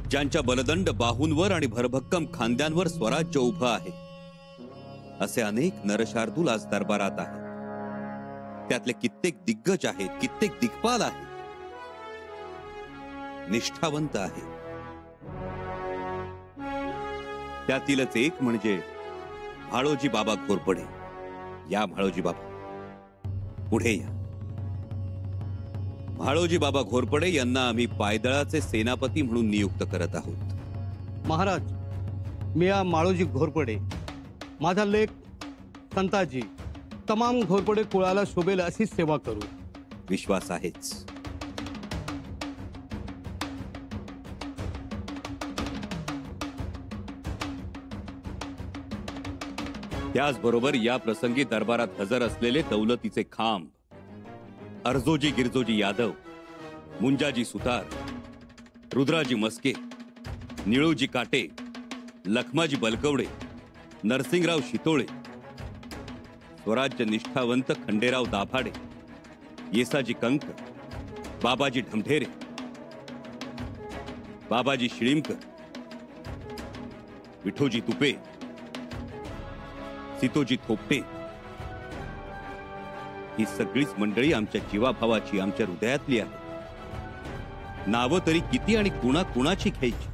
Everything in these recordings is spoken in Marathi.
ज्यांच्या बलदंड बाहूंवर आणि भरभक्कम खांद्यांवर स्वराज्य उभं आहे, असे अनेक नरशार्दूल आज दरबारात आहेत. त्यातले कित्येक दिग्गज आहेत, कित्येक दिग्पाल आहेत, निष्ठावंत आहेत. त्यातीलच एक म्हणजे म्हाळोजी बाबा घोरपडे. या म्हाळोजी बाबा, पुढे या. म्हाळोजी बाबा घोरपडे यांना आम्ही पायदळाचे सेनापती म्हणून नियुक्त करत आहोत. महाराज, मी या म्हाळोजी घोरपडे, माझा लेख संताजी तमाम घोरपडे कुळाला शोभेल अशी सेवा करू. विश्वास आहेच. त्याचबरोबर या प्रसंगी दरबारात हजर असलेले दौलतीचे खांब अर्जोजी गिरजोजी यादव, मुंजाजी सुतार, रुद्राजी मस्के, निळोजी काटे, लखमाजी बलकवडे, नरसिंगराव शितोळे, स्वराज्य निष्ठावंत खंडेराव दाभाडे, येसाजी कंक, बाबाजी ढमढेरे, बाबाजी शिळीमकर, विठोजी तुपे, सितोजी थोपटे, ही सगळीच मंडळी आमच्या जीवाभावाची, आमच्या हृदयातली आहे. नावं तरी किती आणि कुणाची घ्यायची.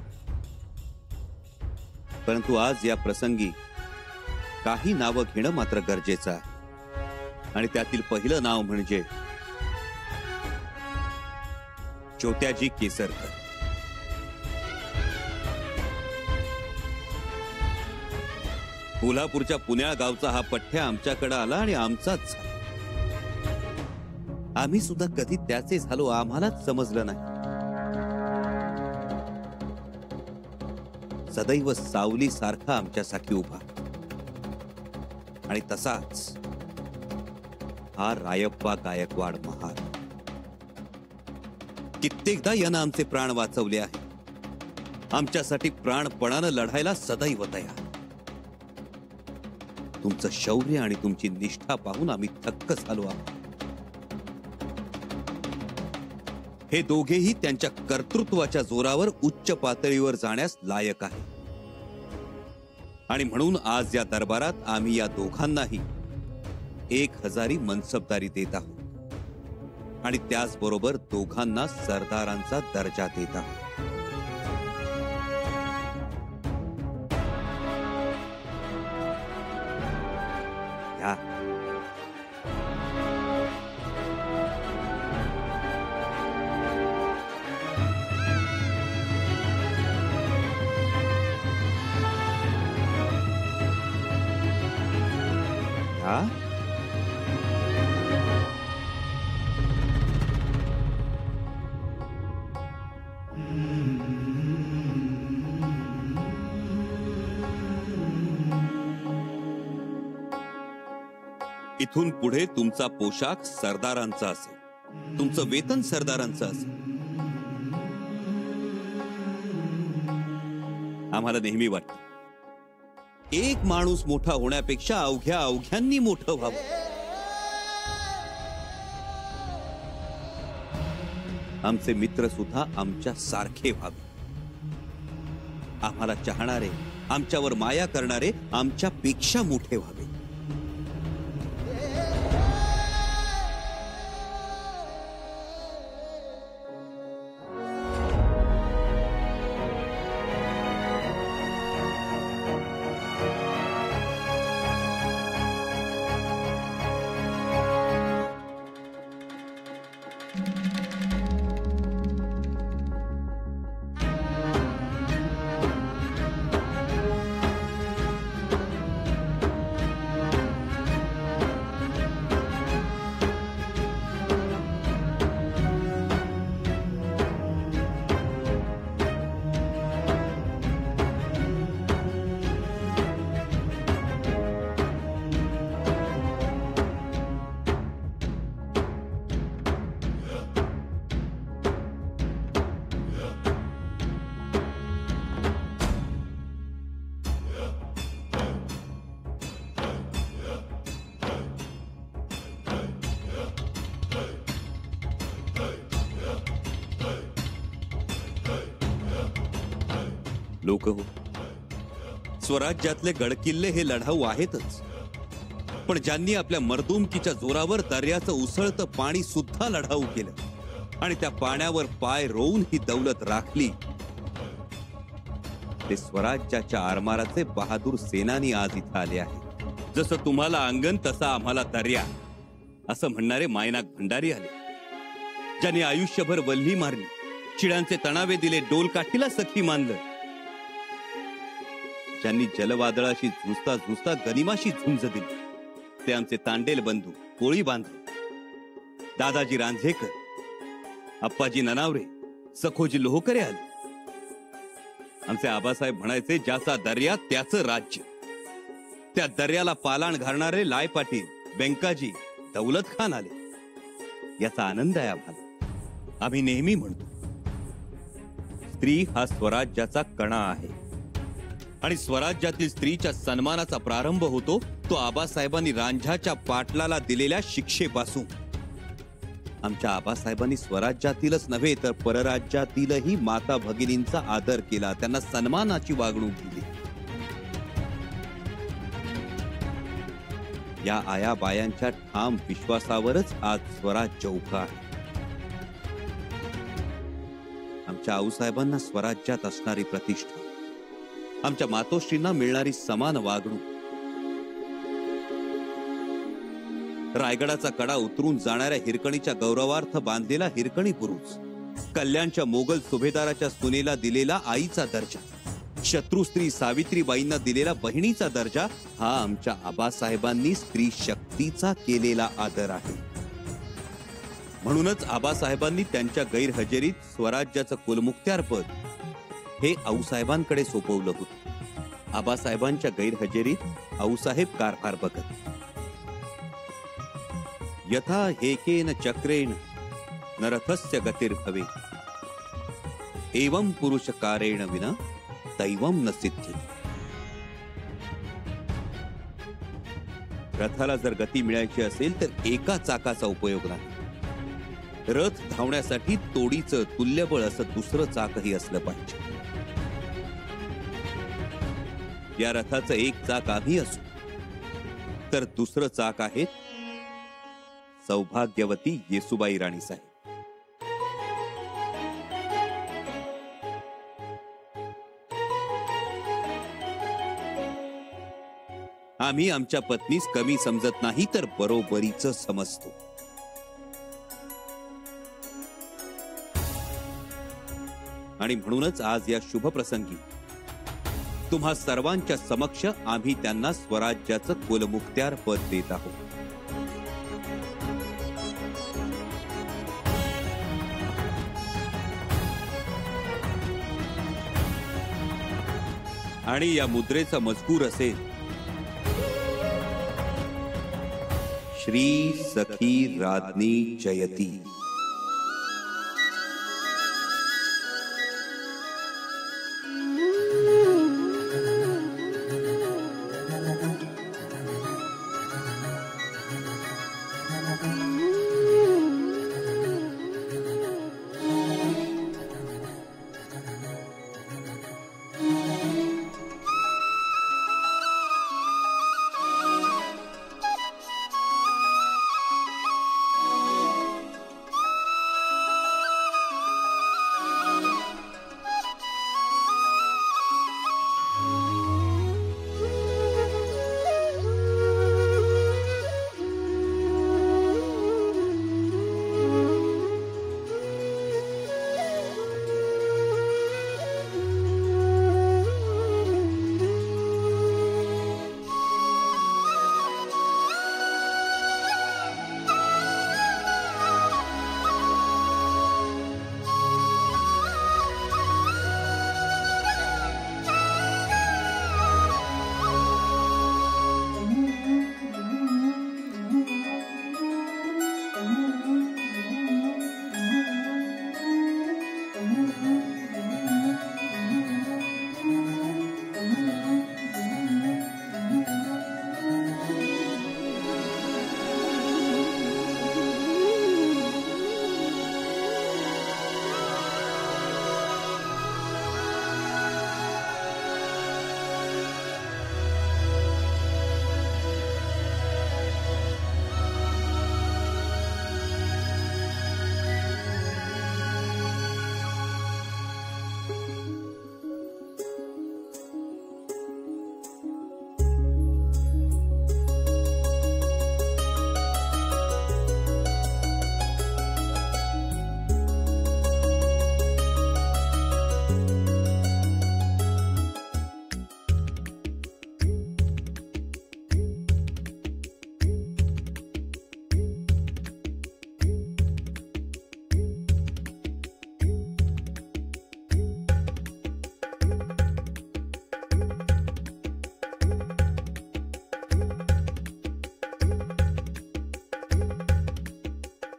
परंतु आज या प्रसंगी काही नावं घेणं मात्र गरजेचं आहे. आणि त्यातील पहिलं नाव म्हणजे ज्योत्याजी केसरकर. कोल्हापूरच्या पुण्या गावचा हा पठ्ठ्या आमच्याकडे आला आणि आमचाच झाला. आम्ही सुद्धा कधी त्याचे झालो, आम्हालाच समजलं नाही. सदैव सावली सारखा आमच्यासाठी उभा. आणि तसाच हा रायप्पा गायकवाड महार. कित्येकदा यानं आमचे प्राण वाचवले आहे. आमच्यासाठी प्राणपणानं लढायला सदैव तयार. तुमचं शौर्य आणि तुमची निष्ठा पाहून आम्ही थक्क झालो आहोत. हे दोघेही त्यांच्या कर्तृत्वाच्या जोरावर उच्च पातळीवर जाण्यास लायक आहे. आणि म्हणून आज या दरबारात आम्ही या दोघांनाही 1000 मनसबदारी देत आहोत. आणि त्याचबरोबर दोघांना सरदारांचा दर्जा देत आहोत. या इथून पुढे तुमचा पोशाख सरदारांचा असेल, तुमचं वेतन सरदारांचं असेल. आम्हाला नेहमी वाटतं एक माणूस मोठा होण्यापेक्षा अवघ्यांनी मोठं व्हावं. आमचे मित्र सुद्धा आमच्या सारखे व्हावे. आम्हाला चाहणारे, आमच्यावर माया करणारे आमच्यापेक्षा मोठे व्हावे. लोक हो, स्वराज्यातले गडकिल्ले हे लढाऊ आहेतच, पण ज्यांनी आपल्या मर्दुमकीच्या जोरावर दर्याचं उसळतं पाणी सुद्धा लढाऊ केलं आणि त्या पाण्यावर पाय रोवून ही दौलत राखली, ते स्वराज्याच्या आरमाराचे बहादूर सेनानी आज इथं आले आहेत. जसं तुम्हाला अंगण तसा आम्हाला दर्या असं म्हणणारे मायनाक भंडारी आले, ज्यांनी आयुष्यभर वल्ली मारली, चिडांचे तणावे दिले, डोलकाठीला सखी मानलं, ज्यांनी जलवादळाशी झुंजता झुंजता गनिमाशी झुंज दिली, ते आमचे तांडेल बंधू कोळी बांधव, दादाजी रांझेकर, अप्पाजी ननावरे, सखोजी लोहकरे आले. आमचे आबासाहेब म्हणायचे, ज्याचा दर्या त्याचं राज्य. त्या दर्याला पालाण घालणारे लाय पाटील, बेंकाजी, दौलत खान आले. याचा आनंद आहे आम्हाला. आम्ही नेहमी म्हणतो, स्त्री हा स्वराज्याचा कणा आहे आणि स्वराज्यातील स्त्रीच्या सन्मानाचा प्रारंभ होतो तो आबासाहेबांनी रांझ्याच्या पाटलाला दिलेल्या शिक्षेपासून. आमच्या आबासाहेबांनी स्वराज्यातीलच नव्हे तर परराज्यातीलही माता भगिनींचा आदर केला, त्यांना सन्मानाची वागणूक दिली. या आया बायांच्या ठाम विश्वासावरच आज स्वराज्य उभं आहे. आमच्या आऊसाहेबांना स्वराज्यात असणारी प्रतिष्ठा, आमच्या मातोश्रींना मिळणारी समान वागणूक, रायगडाचा कडा उतरून जाणाऱ्या हिरकणीच्या गौरवार्थ बांधलेला हिरकणी बुरुज, कल्याणच्या मोगल सुभेदाराच्या सुनेला दिलेला आईचा दर्जा, शत्रू स्त्री सावित्रीबाईंना दिलेला बहिणीचा दर्जा, हा आमच्या आबासाहेबांनी स्त्री शक्तीचा केलेला आदर आहे. म्हणूनच आबासाहेबांनी त्यांच्या गैरहजेरीत स्वराज्याचं कुलमुख्त्यारपद हे आऊसाहेबांकडे सोपवलं होतं. आबासाहेबांच्या गैरहजेरीत आऊसाहेब कारभार बघत. यथा हेकेन चक्रेण नरथस्य गतिर्भवे, एवं पुरुष कारेण विना दैवम न सिद्ध्यति. रथाला जर गती मिळायची असेल तर एका चाकाचा उपयोग नाही. रथ धावण्यासाठी तोडीचं तुल्यबळ असं दुसरं चाकही असलं पाहिजे. या रथाचं एक चाक आम्ही असू तर दुसरं चाक आहे सौभाग्यवती येसुबाई राणी साहेब. आम्ही आमच्या पत्नीस कमी समजत नाही तर बरोबरीच समजतो. आणि म्हणूनच आज या शुभ प्रसंगी तुम्हा सर्वांच्या समक्ष आम्ही त्यांना स्वराज्याचं कुलमुख्त्यार पद देत आहोत. आणि या मुद्रेचा मजकूर असेल, श्री सखी राज्ञी जयती.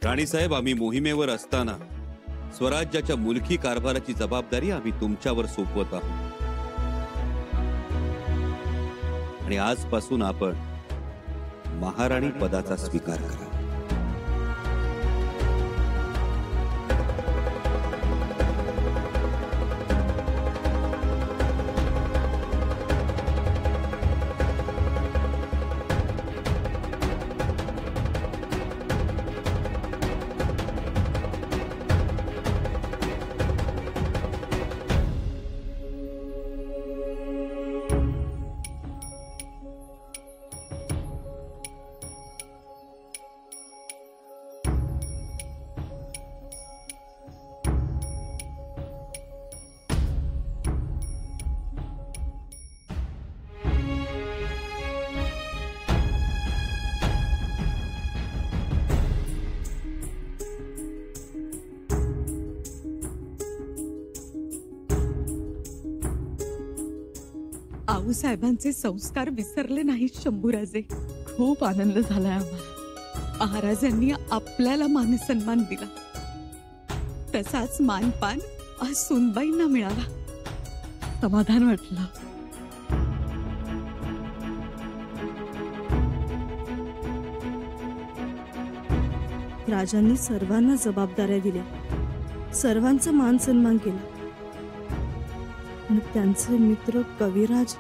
राणीसाहेब, आम्ही मोहिमेवर असताना स्वराज्याच्या मुलकी कारभाराची जबाबदारी आम्ही तुमच्यावर सोपवत आहोत आणि आजपासून आपण महाराणी पदाचा स्वीकार करा. आऊसाहेबांचे संस्कार विसरले नाहीत शंभूराजे. खूप आनंद झालाय आम्हाला. महाराजांनी आपल्याला मान सन्मान दिला, तसाच मानपान आज सुनबाईंना मिळाला. समाधान वाटलं. राजांनी सर्वांना जबाबदाऱ्या दिल्या, सर्वांचा मान सन्मान केला. पण त्यांचे मित्र कविराजांना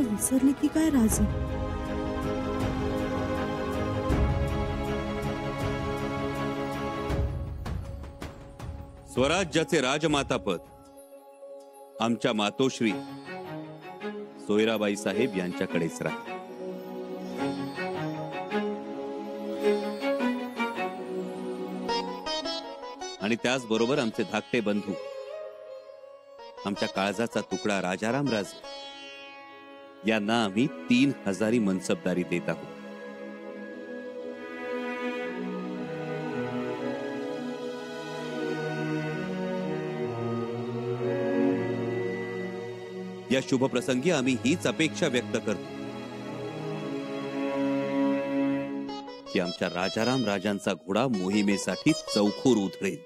विसरले की काय राजे? स्वराज्याचे राजमातापद आमच्या मातोश्री सोयराबाई साहेब यांच्याकडेच राहील. आणि त्याचबरोबर आमचे धाकटे बंधू, आमच्या काळजाचा तुकडा राजाराम राजे यांना आम्ही 3000 मनसबदारी देत आहोत. या शुभ प्रसंगी आम्ही हीच अपेक्षा व्यक्त करतो की आमच्या राजाराम राजांचा घोडा मोहिमेसाठी चौखोर उधळेल.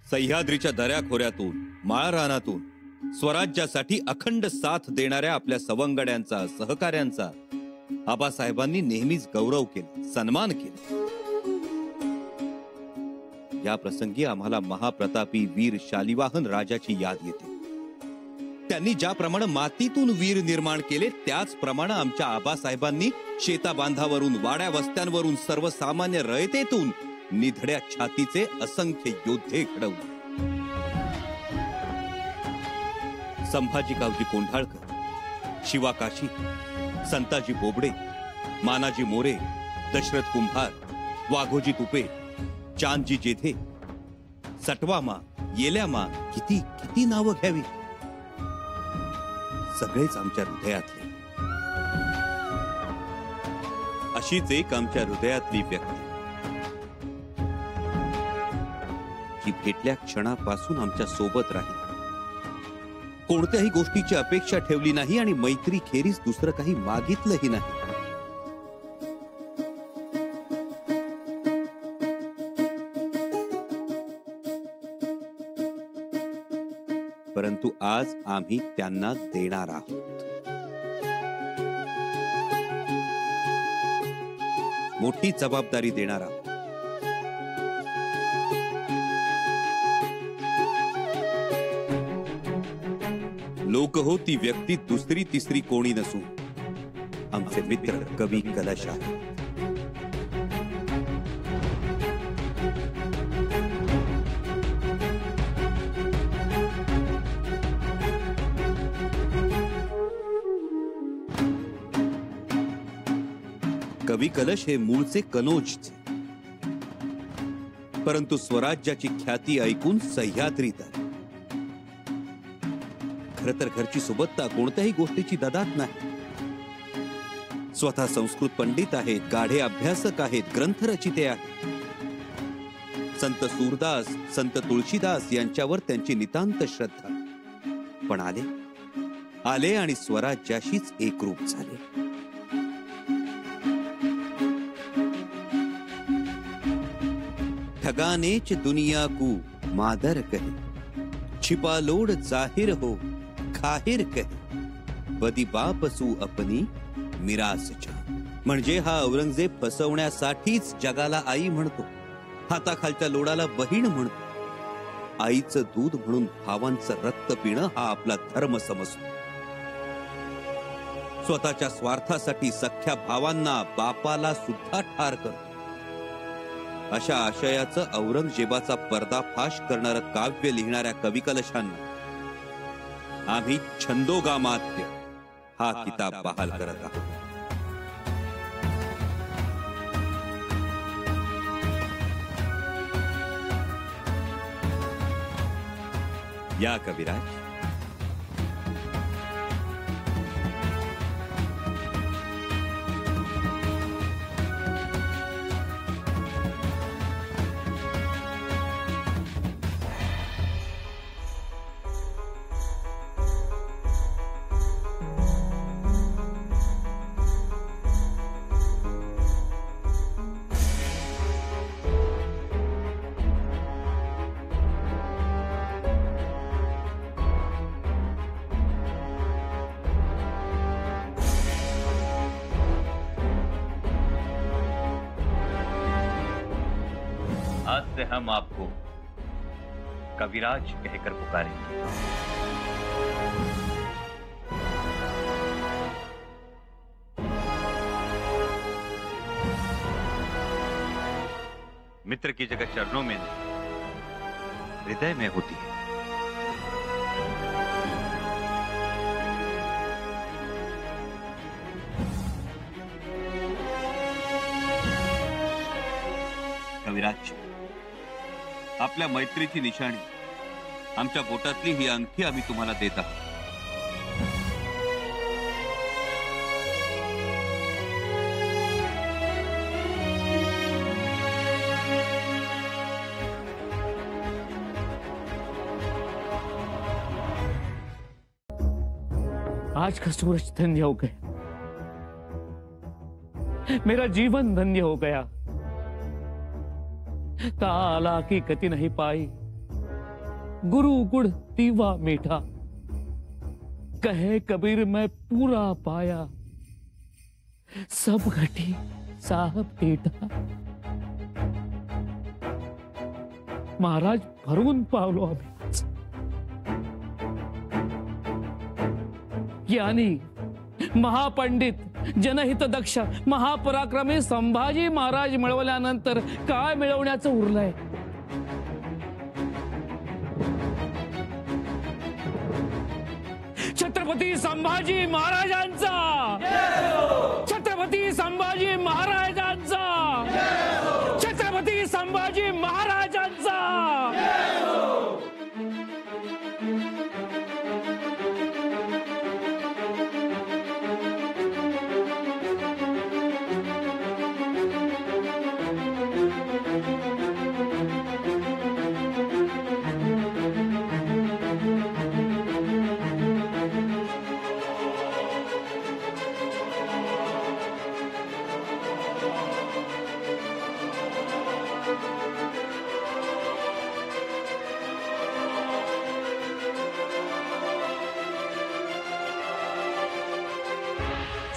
सह्याद्रीच्या दऱ्याखोऱ्यातून माळरानातून स्वराज्यासाठी अखंड साथ देणाऱ्या आपल्या सवंगड्यांचा, सहकाऱ्यांचा आबासाहेबांनी नेहमीच गौरव केला, सन्मान केला. या प्रसंगी आम्हाला महाप्रतापी वीर शालिवाहन राजाची याद येते. त्यांनी ज्याप्रमाणे मातीतून वीर निर्माण केले, त्याचप्रमाणे आमच्या आबासाहेबांनी शेताबांधावरून, वाड्या वस्त्यांवरून, सर्वसामान्य रयतेतून निधड्या छातीचे असंख्य योद्धे घडवले. संभाजी गावजी कोंढाळकर, शिवा काशी, संताजी बोबडे, मानाजी मोरे, दशरथ कुंभार, वाघोजी तुपे, चांदजी जेधे, सटवामा, येल्यामा, किती किती नावं घ्यावी. सगळेच आमच्या हृदयातले. अशीच एक आमच्या हृदयातली व्यक्ती जी भेटल्या क्षणापासून आमच्या सोबत राहील, कोणत्याही गोष्टीची अपेक्षा ठेवली नाही आणि मैत्री खेरीज दुसरं काही मागितलंही नाही. परंतु आज आम्ही त्यांना देणार आहोत. मोठी जबाबदारी देणार आहोत. लोक हो ती व्यक्ती दुसरी तिसरी कोणी नसून आमचे मित्र कवी कलश आहे. कवी कलश हे मूळचे कनोजचे, परंतु स्वराज्याची ख्याती ऐकून सह्याद्रीत आले. खर तर घरची सोबतता कोणत्याही गोष्टीची ददात नाही. स्वतः संस्कृत पंडित आहेत, गाढे अभ्यासक आहेत, ग्रंथरचिते आहेत. संत सूरदास, संत तुळशीदास यांच्यावर त्यांची नितांत श्रद्धा. पण आले आणि स्वराज्याशीच एकरूप झाले. ठगानेच दुनिया को मादर कहे, छिपा लोड जाहिर हो खाहिर कहे, बदी बापसू अपनी मिरास जा. म्हणजे हा औरंगजेब फसवण्यासाठीच जगाला आई म्हणतो, हाताखालच्या लोडाला बहीण म्हणतो, आईचं दूध म्हणून भावांचं रक्त पिणं हा आपला धर्म समजतो. स्वतःच्या स्वार्थासाठी सख्या भावांना बापाला सुद्धा ठार करतो. अशा आशयाचं औरंगजेबाचा पर्दाफाश करणारं काव्य लिहिणाऱ्या कविकलशांना आम्ही छंदोगामात्य हा किताब बहाल करत आहोत. या कविराज. आज से हम आपको कविराज कहकर पुकारेंगे. मित्र की जगह चरणों में हृदय में होती है. कविराज, आपल्या मैत्रीची निशाणी आमच्या बोटातली ही अंगठी आम्ही तुम्हाला देत आहोत. आज का सूरज धन्य हो गया, मेरा जीवन धन्य हो गया. ताला की गति नहीं पाई, गुरु गुड़ दीवा मीठा, कहे कबीर मैं पूरा पाया, सब घटी साहब टेटा. महाराज भरून पावलो आम्ही. यानी महापंडित जनहित दक्ष महापराक्रमी संभाजी महाराज मिळवल्यानंतर काय मिळवण्याचं उरलंय. छत्रपती संभाजी महाराजांचा, छत्रपती संभाजी महाराजांचा, छत्रपती संभाजी महाराजांचा.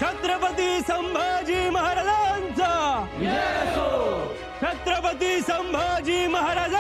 छत्रपती संभाजी महाराजांचा, छत्रपती संभाजी महाराज.